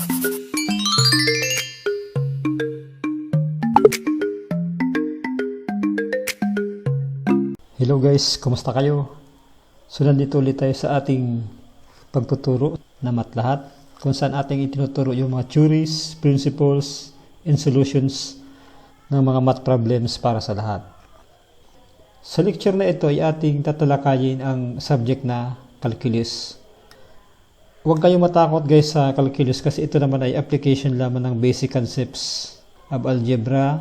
Hello guys, kumusta kayo? So nandito ulit tayo sa ating pagtuturo na matlahat kung saan ating itinuturo yung mga theories, principles, and solutions ng mga math problems para sa lahat. Sa lecture na ito ay ating tatalakayin ang subject na calculus. Huwag kayong matakot guys sa calculus kasi ito naman ay application lamang ng basic concepts of algebra,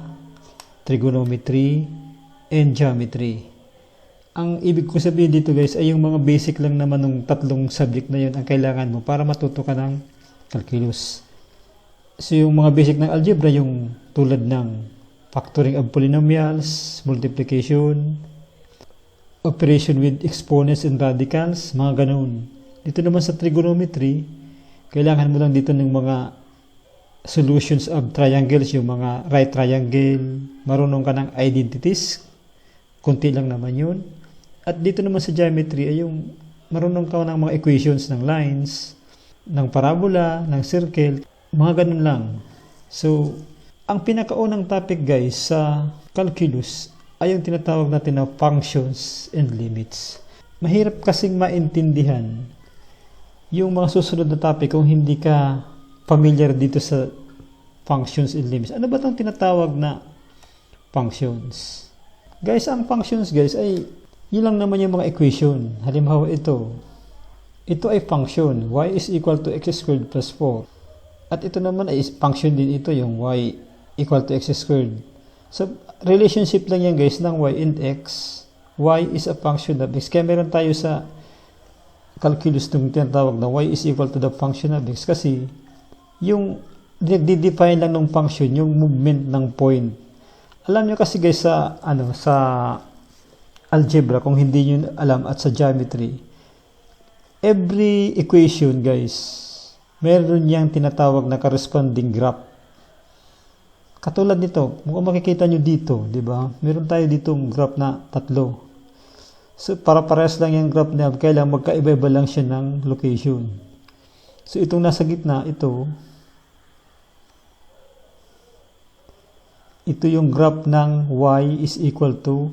trigonometry, and geometry. Ang ibig ko sabihin dito guys ay yung mga basic lang naman ng tatlong subject na yun ang kailangan mo para matuto ka ng calculus. So yung mga basic ng algebra yung tulad ng factoring of polynomials, multiplication, operation with exponents and radicals, mga ganun. Dito naman sa trigonometry, kailangan mo lang dito ng mga solutions of triangles, yung mga right triangle, marunong ka ng identities, kunti lang naman yun. At dito naman sa geometry ay yung marunong ka ng mga equations ng lines, ng parabola, ng circle, mga ganun lang. So, ang pinakaunang topic guys sa calculus ay yung tinatawag natin na functions and limits. Mahirap kasing maintindihan yung mga susunod na topic kung hindi ka familiar dito sa functions and limits. Ano ba itong tinatawag na functions? Guys, ang functions guys ay yun lang naman yung mga equation. Halimbawa ito ay function, y is equal to x squared plus 4. At ito naman ay function din ito, yung y equal to x squared. So, relationship lang yan guys ng y and x. Y is a function of x. Kaya meron tayo sa calculus nung tinatawag na y is equal to the function of x kasi yung nagde-define lang ng function yung movement ng point. Alam nyo kasi guys sa algebra, kung hindi nyo alam, at sa geometry, every equation guys, meron niyang tinatawag na corresponding graph. Katulad nito, kung makikita nyo dito, di ba? Meron tayo ditong graph na tatlo. So, para-parehas lang yung graph na, kailangan magkaiba-iba lang siya ng location. So, itong nasa gitna, ito yung graph ng y is equal to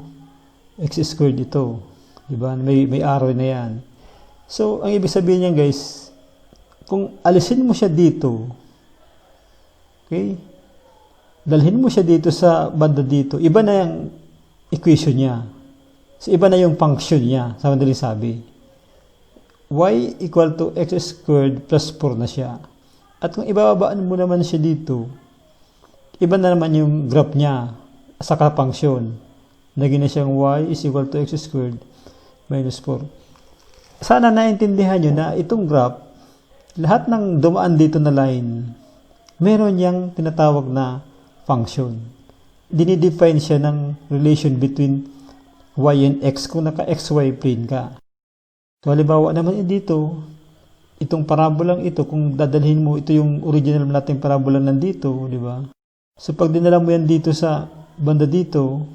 x squared ito. Diba? May arrow na yan. So, ang ibig sabihin niyan guys, kung alisin mo siya dito, okay? Dalhin mo siya dito sa banda dito, iba na yung equation niya. So, iba na yung function niya, sa madaling sabi. Y equal to x squared plus 4 na siya. At kung ibababaan mo naman siya dito, iba na naman yung graph niya sa function. Naging na siyang y is equal to x squared minus 4. Sana naintindihan nyo na itong graph, lahat ng dumaan dito na line, meron niyang tinatawag na function. Dinidefine siya ng relation between y and x kung naka-xy plane ka. So, halimbawa naman dito, itong parabolang ito, kung dadalhin mo, ito yung original nating parabola nandito, di ba? So, pag dinala mo yan dito sa banda dito,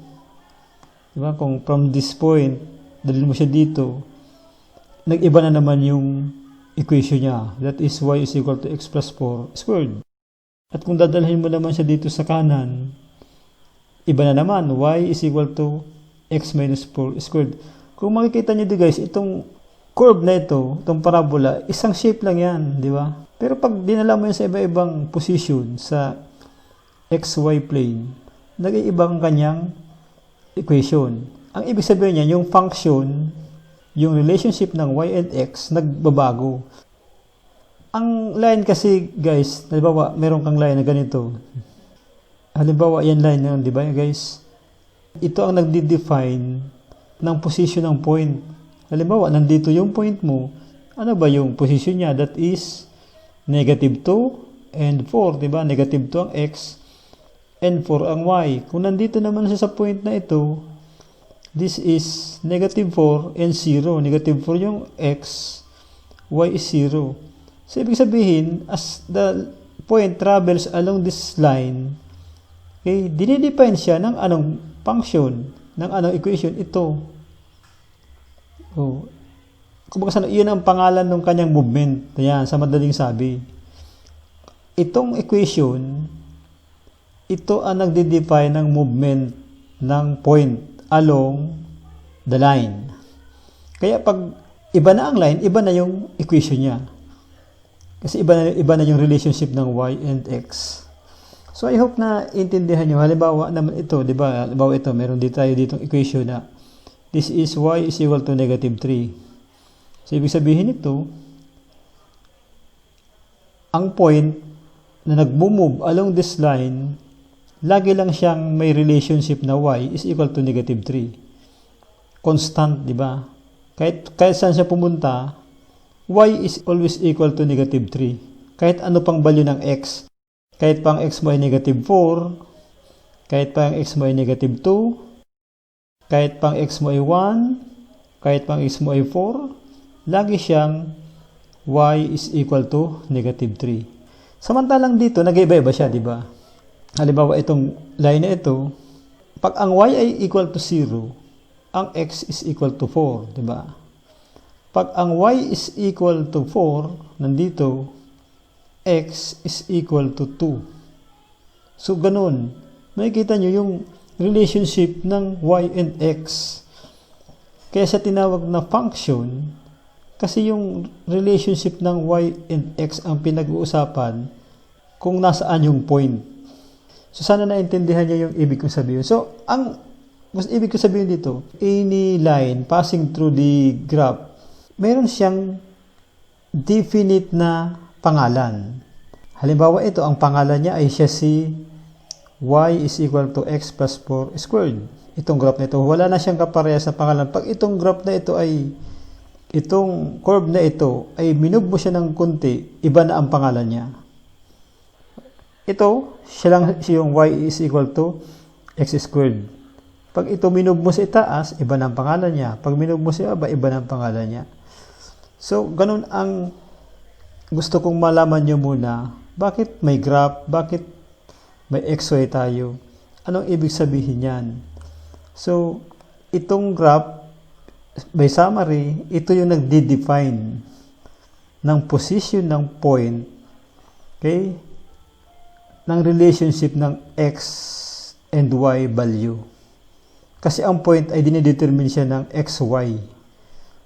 di ba? Kung from this point, dalhin mo siya dito, nag-iba na naman yung equation niya. That is y is equal to x plus 4 squared. At kung dadalhin mo naman siya dito sa kanan, iba na naman, y is equal to x minus 4 squared. Kung makikita niyo guys, itong curve na ito, itong parabola, isang shape lang yan, di ba? Pero pag dinala mo yan sa iba-ibang position sa xy plane, nag-iiba ang kanyang equation. Ang ibig sabihin niya, yung function, yung relationship ng y and x, nagbabago. Ang line kasi guys, halimbawa, meron kang line na ganito. Halimbawa, yan line na yun, di ba guys? Ito ang nagde-define ng position ng point. Halimbawa, nandito yung point mo, ano ba yung position niya? That is negative 2 and 4, di ba? Negative 2 ang x and 4 ang y. Kung nandito naman siya sa point na ito, this is negative 4 and 0. Negative 4 yung x, y is 0. So, ibig sabihin, as the point travels along this line, okay, dinidefine siya ng anong function, ng anong equation, ito. Oh. Kumbaga, yun ang pangalan ng kanyang movement. Ayan, sa madaling sabi. itong equation, ito ang nagde-define ng movement ng point along the line. Kaya pag iba na ang line, iba na yung equation niya. Kasi iba na yung relationship ng y and x. So I hope na intindihan nyo. Halimbawa naman ito, di ba? Halimbawa ito, meron dito tayo ditong equation na this is y is equal to negative 3. So ibig sabihin ito, ang point na nagmo-move along this line, lagi lang siyang may relationship na y is equal to negative 3. Constant, di ba? Kahit saan siya pumunta, y is always equal to negative 3. Kahit ano pang value ng x. Kahit pang x mo ay negative 4, kahit pang x mo ay negative 2, kahit pang x mo ay 1, kahit pang x mo ay 4, lagi siyang y is equal to negative 3. Samantalang dito, nag-iba-iba siya, di ba? Halimbawa, itong line na ito, pag ang y ay equal to 0, ang x is equal to 4, di ba? Pag ang y is equal to 4, nandito, x is equal to 2. So, ganun. Makikita nyo yung relationship ng y and x. Kaya siya tinawag na function kasi yung relationship ng y and x ang pinag-uusapan kung nasaan yung point. So, sana naintindihan niyo yung ibig kong sabihin. So, mas ibig kong sabihin dito, any line passing through the graph, meron siyang definite na pangalan. Halimbawa ito, ang pangalan niya ay siya si y is equal to x plus 4 squared. Itong graph na ito, wala na siyang kaparehas na pangalan. Pag itong graph na ito ay, itong curve na ito ay minove mo siya ng kunti, iba na ang pangalan niya. Ito, siya lang yung y is equal to x squared. Pag ito minove mo sa itaas, iba na ang pangalan niya. Pag minove mo sa iba na ang pangalan niya. So, ganun ang gusto kong malaman nyo muna. Bakit may graph? Bakit may xy tayo? Anong ibig sabihin yan? So, itong graph, by summary, ito yung nagde-define ng position ng point, okay, ng relationship ng x and y value. Kasi ang point ay dinidetermine siya ng xy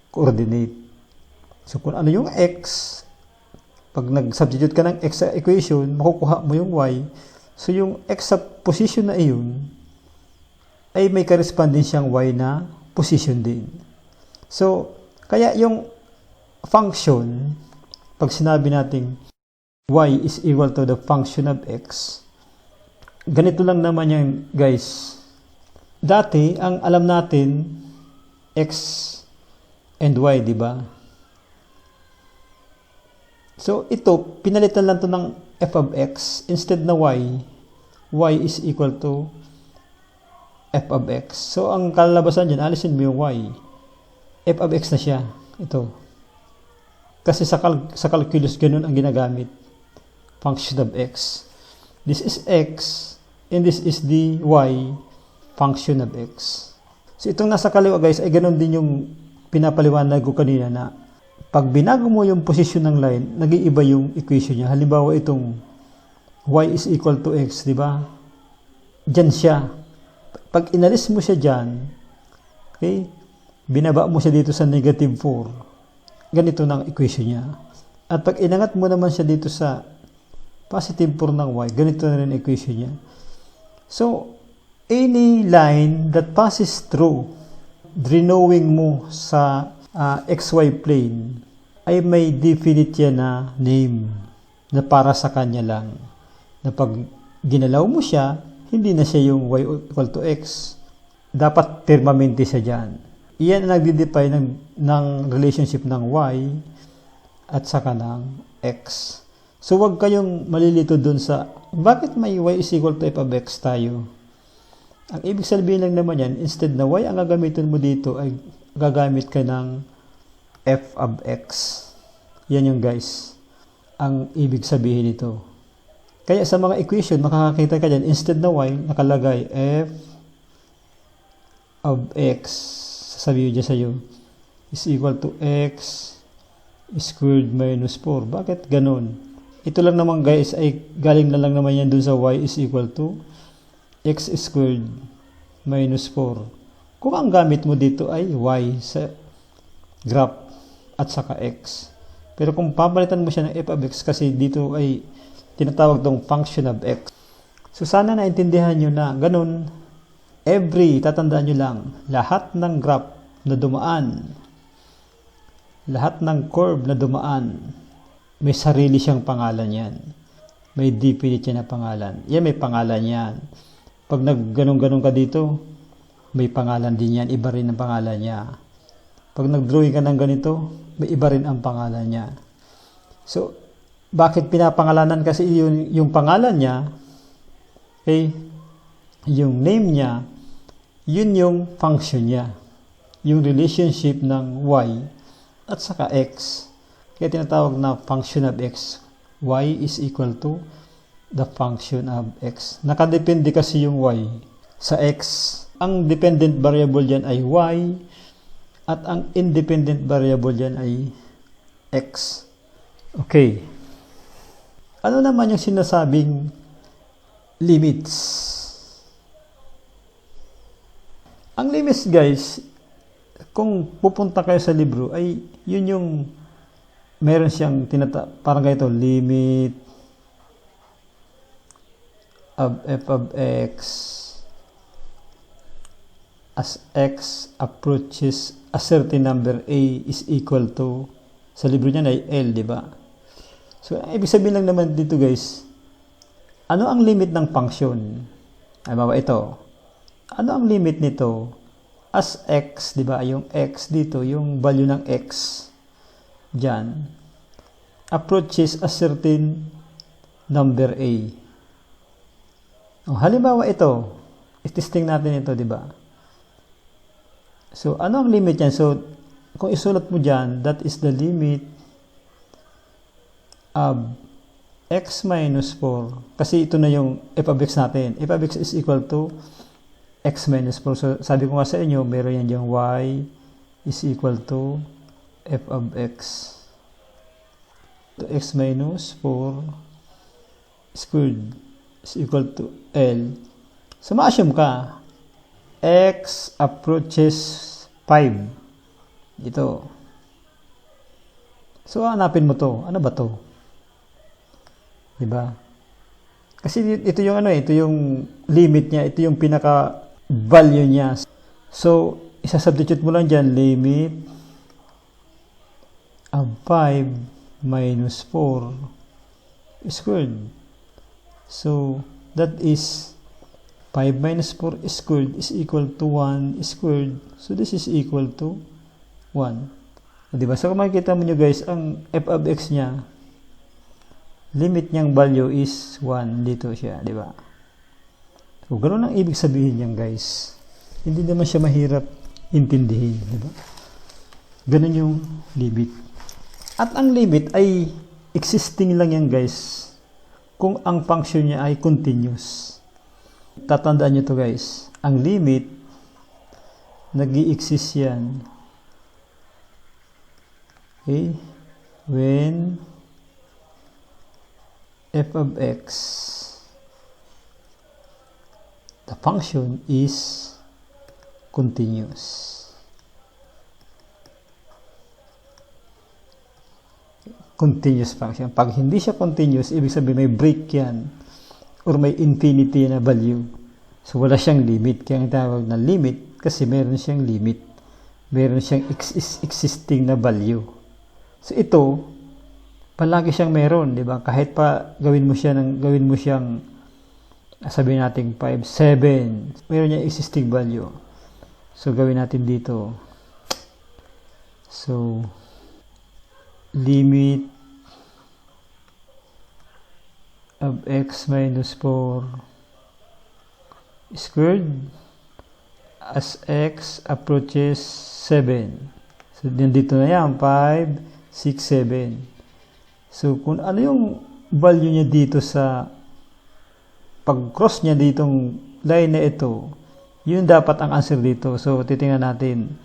coordinate. So, kung ano yung x, pag nag-substitute ka ng x sa equation, makukuha mo yung y. So, yung x sa position na iyon, ay may corresponding siyang y na position din. So, kaya yung function, pag sinabi natin y is equal to the function of x, ganito lang naman yan, guys. Dati, ang alam natin, x and y, di ba? So, ito, pinalitan lang to ng f of x. Instead na y is equal to f of x. So, ang kalalabasan dyan, alisin mo yung y. F of x na siya. Ito. Kasi sa calculus, ganun ang ginagamit. Function of x. This is x, and this is the y, function of x. So, itong nasa kaliwa, guys, ay ganun din yung pinapaliwanag ko kanina na pag binago mo yung position ng line, nag-iiba yung equation niya. Halimbawa itong y is equal to x, di ba? Diyan siya. Pag inalis mo siya diyan, okay, binaba mo siya dito sa negative 4, ganito ng equation niya. At pag inangat mo naman siya dito sa positive 4 ng y, ganito na rin equation niya. So, any line that passes through, drawing mo sa xy plane, ay may definite yan na name na para sa kanya lang. Na pag ginalaw mo siya, hindi na siya yung y equal to x. Dapat permanente siya dyan. Iyan ang nagde-define ng relationship ng y at saka ng x. So, wag kayong malilito dun sa bakit may y is equal to f of x tayo. Ang ibig sabihin lang naman yan, instead na y ang gagamitin mo dito ay gagamit ka ng f of x. Yan yung guys, ang ibig sabihin nito. Kaya sa mga equation, makakakita ka dyan, instead na y, nakalagay f of x. Sasabihin dyan sa'yo, is equal to x squared minus 4. Bakit ganun? ito lang naman guys ay galing na lang naman yan dun sa y is equal to x squared minus 4. Kung ang gamit mo dito ay y sa graph at saka x. Pero kung papalitan mo siya ng f of x kasi dito ay tinatawag tong function of x. So sana naintindihan nyo na ganun, tatandaan nyo lang, lahat ng graph na dumaan, lahat ng curve na dumaan, may sarili siyang pangalan yan. May definite yan na pangalan. Yan may pangalan yan. Pag nagganong-ganong ka dito, may pangalan din yan. Iba rin ang pangalan niya. Pag nag-drawing ka ng ganito, may iba rin ang pangalan niya. So, bakit pinapangalanan? Kasi yung pangalan niya, okay, yung name niya, yun yung function niya. Yung relationship ng y at saka x. Kaya tinatawag na function of x. Y is equal to the function of x. Nakadepende kasi yung y sa x. Ang dependent variable dyan ay y at ang independent variable dyan ay x. Okay. Ano naman yung sinasabing limits? Ang limits guys, kung pupunta kayo sa libro, ay yun yung meron siyang parang ganito, limit of f of x as x approaches a certain number a is equal to, sa libro niya ay L, di ba? So, ibig sabihin lang naman dito guys, ano ang limit ng function? Ay, baba ito. Ano ang limit nito? As x, di ba? Yung x dito, yung value ng x dyan, approaches a certain number a. Halimbawa ito, itesting natin ito, di ba? So, ano ang limit yan? So, kung isulat mo dyan, that is the limit of x minus 4. Kasi ito na yung f of x natin. F of x is equal to x minus 4. So, sabi ko nga sa inyo, meron yan dyan y is equal to f of x. To x minus 4 squared is equal to L. So, ma-assume ka, x approaches 5. Ito. So, hanapin mo to. Ano ba to? Diba? Kasi ito yung ito yung limit niya, ito yung pinaka value niya. So, isa-substitute mo lang dyan, limit of 5 minus 4 squared. So, that is 5 minus 4 squared is equal to 1 squared. So, this is equal to 1. Diba? So, kung makikita mo nyo guys, ang f of x niya, limit niyang value is 1. Dito siya, diba? So, ganoon ang ibig sabihin niyan guys. Hindi naman siya mahirap intindihin, diba? Ganun yung limit. At ang limit ay existing lang yan guys kung ang function niya ay continuous. Tatandaan nyo to guys. Ang limit, nag-i-exist yan. Okay? When f of x, the function is continuous. Continuous function. Pag hindi siya continuous, ibig sabihin may break yan or may infinity na value. So, wala siyang limit. Kaya ang tawag na limit kasi meron siyang limit. Meron siyang existing na value. So, ito, palagi siyang meron, di ba? Kahit pa gawin mo siyang sabihin natin 5, 7, meron niya existing value. So, gawin natin dito. So, limit of x minus 4 squared as x approaches 7. So, dito na yan, 5, 6, 7. So, kung ano yung value niya dito sa pag-cross niya ditong line na ito, yun dapat ang answer dito. So, titingnan natin.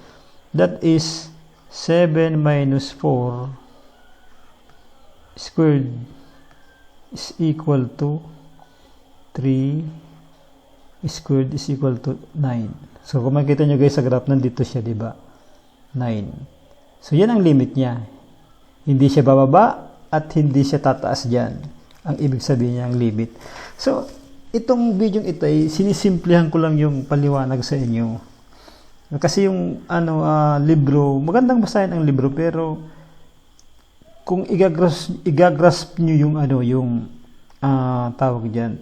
That is 7 minus 4 squared is equal to 3 squared is equal to 9. So kung makita nyo guys sa graph, nandito siya, di ba? 9. So yan ang limit niya. Hindi siya bababa at hindi siya tataas dyan. Ang ibig sabihin niya ang limit. So itong video ito ay sinisimplihan ko lang yung paliwanag sa inyo. Kasi yung libro, magandang basahin ang libro, pero kung igagrasp nyo yung yung tawag diyan,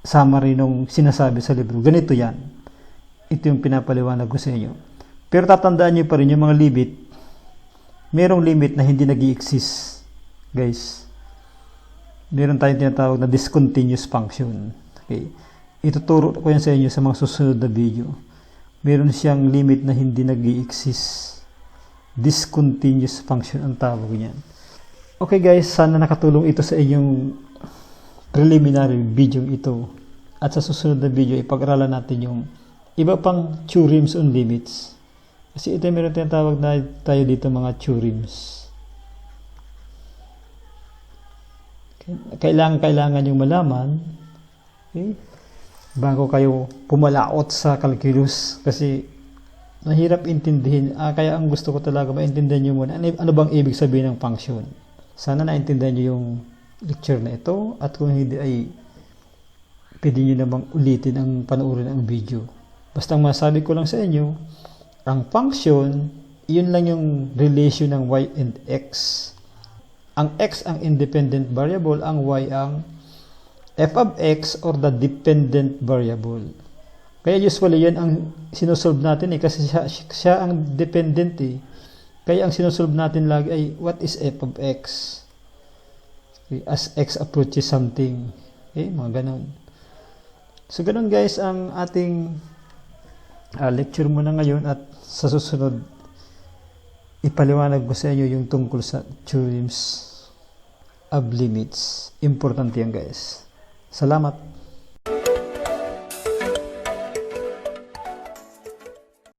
summary nung sinasabi sa libro, ganito yan. Ito yung pinapaliwanag ko sa inyo. Pero tatandaan nyo pa rin yung mga limit. Merong limit na hindi nag-i-exist, guys. Meron tayong tinatawag na discontinuous function. Okay. Ituturo ko yan sa inyo sa mga susunod na video. Meron siyang limit na hindi nag-i-exist. Discontinuous function ang tawag niyan. Okay guys, sana nakatulong ito sa inyong preliminary video ito. At sa susunod na video, ipag-aralan natin yung iba pang theorems on limits. Kasi ito meron tinatawag na tayo dito mga theorems. Kailangan yung malaman, okay, bago kayo pumalaot sa calculus, kasi mahirap intindihin. Kaya ang gusto ko talaga maintindihan nyo muna ano bang ibig sabihin ng function. Sana naintindihan nyo yung lecture na ito, at kung hindi ay pwede nyo namang ulitin ang panoorin ng video. Basta ang masabi ko lang sa inyo, ang function, yun lang yung relation ng y and x. Ang x ang independent variable, ang y ang f of x or the dependent variable. Kaya usually yan ang sinusolve natin kasi siya ang dependent eh. Kaya ang sinusolve natin lagi ay what is f of x? Okay, as x approaches something. Okay, mga ganun. So ganun guys ang ating lecture muna ngayon, at sa susunod ipaliwanag ko sa inyo yung tungkol sa theorems of limits. Importante yan guys. Salamat.